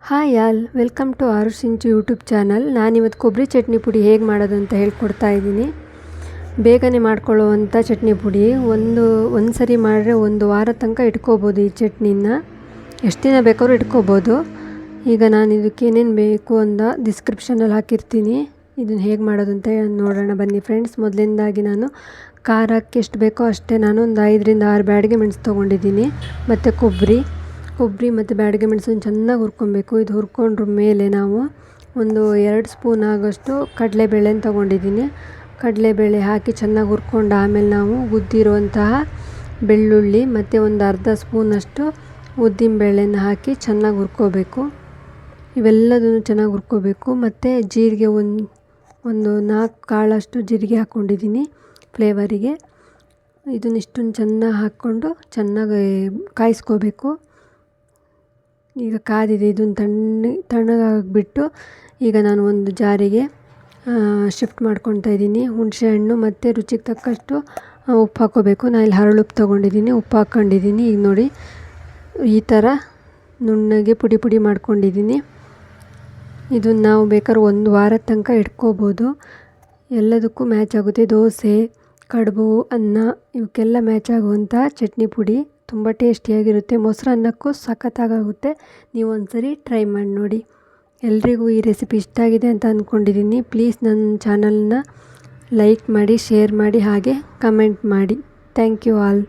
Hi all, welcome to Arush ಇಂಚು YouTube channel. ನಾನಿವತ್ತು ಕೊಬ್ಬರಿ ಚಟ್ನಿ ಪುಡಿ ಹೇಗೆ ಮಾಡೋದು ಅಂತ ಹೇಳ್ಕೊಡ್ತಾ ಇದ್ದೀನಿ. ಬೇಗನೆ ಮಾಡ್ಕೊಳ್ಳುವಂಥ ಚಟ್ನಿ ಪುಡಿ. ಒಂದು ಸರಿ ಮಾಡಿದ್ರೆ ಒಂದು ವಾರ ತನಕ ಇಟ್ಕೋಬೋದು. ಈ ಚಟ್ನಿನ ಎಷ್ಟು ದಿನ ಬೇಕಾದ್ರೂ ಇಟ್ಕೋಬೋದು. ಈಗ ನಾನು ಇದಕ್ಕೆ ಏನೇನು ಬೇಕು ಅಂತ ಡಿಸ್ಕ್ರಿಪ್ಷನಲ್ಲಿ ಹಾಕಿರ್ತೀನಿ. ಇದನ್ನು ಹೇಗೆ ಮಾಡೋದು ಅಂತ ನೋಡೋಣ ಬನ್ನಿ ಫ್ರೆಂಡ್ಸ್. ಮೊದಲಿಂದಾಗಿ ನಾನು ಖಾರಕ್ಕೆ ಎಷ್ಟು ಬೇಕೋ ಅಷ್ಟೇ ನಾನು ಒಂದು 5ರಿಂದ 6 ಬ್ಯಾಡಗೆ ಮೆಣಸು ತೊಗೊಂಡಿದ್ದೀನಿ. ಮತ್ತು ಕೊಬ್ಬರಿ ಮತ್ತು ಬ್ಯಾಡಗೆ ಮೆಣಸನ್ನು ಚೆನ್ನಾಗಿ ಹುರ್ಕೊಬೇಕು. ಇದು ಹುರ್ಕೊಂಡ್ರ ಮೇಲೆ ನಾವು ಒಂದು 2 ಸ್ಪೂನ್ ಆಗೋಷ್ಟು ಕಡಲೆಬೇಳೆನ ತೊಗೊಂಡಿದ್ದೀನಿ. ಕಡಲೆಬೇಳೆ ಹಾಕಿ ಚೆನ್ನಾಗಿ ಹುರ್ಕೊಂಡು ಆಮೇಲೆ ನಾವು ಉದ್ದಿರುವಂತಹ ಬೆಳ್ಳುಳ್ಳಿ ಮತ್ತು ಒಂದು ಅರ್ಧ ಸ್ಪೂನಷ್ಟು ಉದ್ದಿನಬೇಳೆನ ಹಾಕಿ ಚೆನ್ನಾಗಿ ಹುರ್ಕೋಬೇಕು. ಇವೆಲ್ಲದನ್ನು ಚೆನ್ನಾಗಿ ಹುರ್ಕೋಬೇಕು. ಮತ್ತು ಜೀರಿಗೆ ಒಂದು 4 ಕಾಳಷ್ಟು ಜೀರಿಗೆ ಹಾಕ್ಕೊಂಡಿದ್ದೀನಿ ಫ್ಲೇವರಿಗೆ. ಇದನ್ನಿಷ್ಟನ್ನು ಚೆನ್ನಾಗಿ ಹಾಕ್ಕೊಂಡು ಚೆನ್ನಾಗಿ ಕಾಯಿಸ್ಕೋಬೇಕು. ಈಗ ಕಾದಿದೆ. ಇದನ್ನು ತಣ್ಣಗಾಗಿಬಿಟ್ಟು ಈಗ ನಾನು ಒಂದು ಜಾರಿಗೆ ಶಿಫ್ಟ್ ಮಾಡ್ಕೊತಾ ಇದ್ದೀನಿ. ಹುಣಸೆಹಣ್ಣು ಮತ್ತು ರುಚಿಗೆ ತಕ್ಕಷ್ಟು ಉಪ್ಪು ಹಾಕ್ಕೋಬೇಕು. ನಾನು ಇಲ್ಲಿ ಹರಳುಪ್ಪು ತೊಗೊಂಡಿದ್ದೀನಿ, ಉಪ್ಪು ಹಾಕ್ಕೊಂಡಿದ್ದೀನಿ. ಈಗ ನೋಡಿ ಈ ಥರ ನುಣ್ಣಗೆ ಪುಡಿ ಮಾಡ್ಕೊಂಡಿದ್ದೀನಿ. ಇದನ್ನು ನಾವು ಬೇಕಾದ್ರೆ ಒಂದು ವಾರದ ತನಕ ಇಟ್ಕೋಬೋದು. ಎಲ್ಲದಕ್ಕೂ ಮ್ಯಾಚ್ ಆಗುತ್ತೆ. ದೋಸೆ, ಕಡುಬು, ಅನ್ನ ಇವಕ್ಕೆಲ್ಲ ಮ್ಯಾಚ್ ಆಗುವಂಥ ಚಟ್ನಿ ಪುಡಿ. ತುಂಬ ಟೇಸ್ಟಿಯಾಗಿರುತ್ತೆ. ಮೊಸರನ್ನಕ್ಕೂ ಸಖತ್ತಾಗುತ್ತೆ. ನೀವು ಒಂದ್ಸರಿ ಟ್ರೈ ಮಾಡಿ ನೋಡಿ. ಎಲ್ರಿಗೂ ಈ ರೆಸಿಪಿ ಇಷ್ಟ ಆಗಿದೆ ಅಂತ ಅಂದ್ಕೊಂಡಿದ್ದೀನಿ. ಪ್ಲೀಸ್ ನನ್ನ ಚಾನಲ್ನ ಲೈಕ್ ಮಾಡಿ, ಶೇರ್ ಮಾಡಿ, ಹಾಗೆ ಕಮೆಂಟ್ ಮಾಡಿ. Thank you all.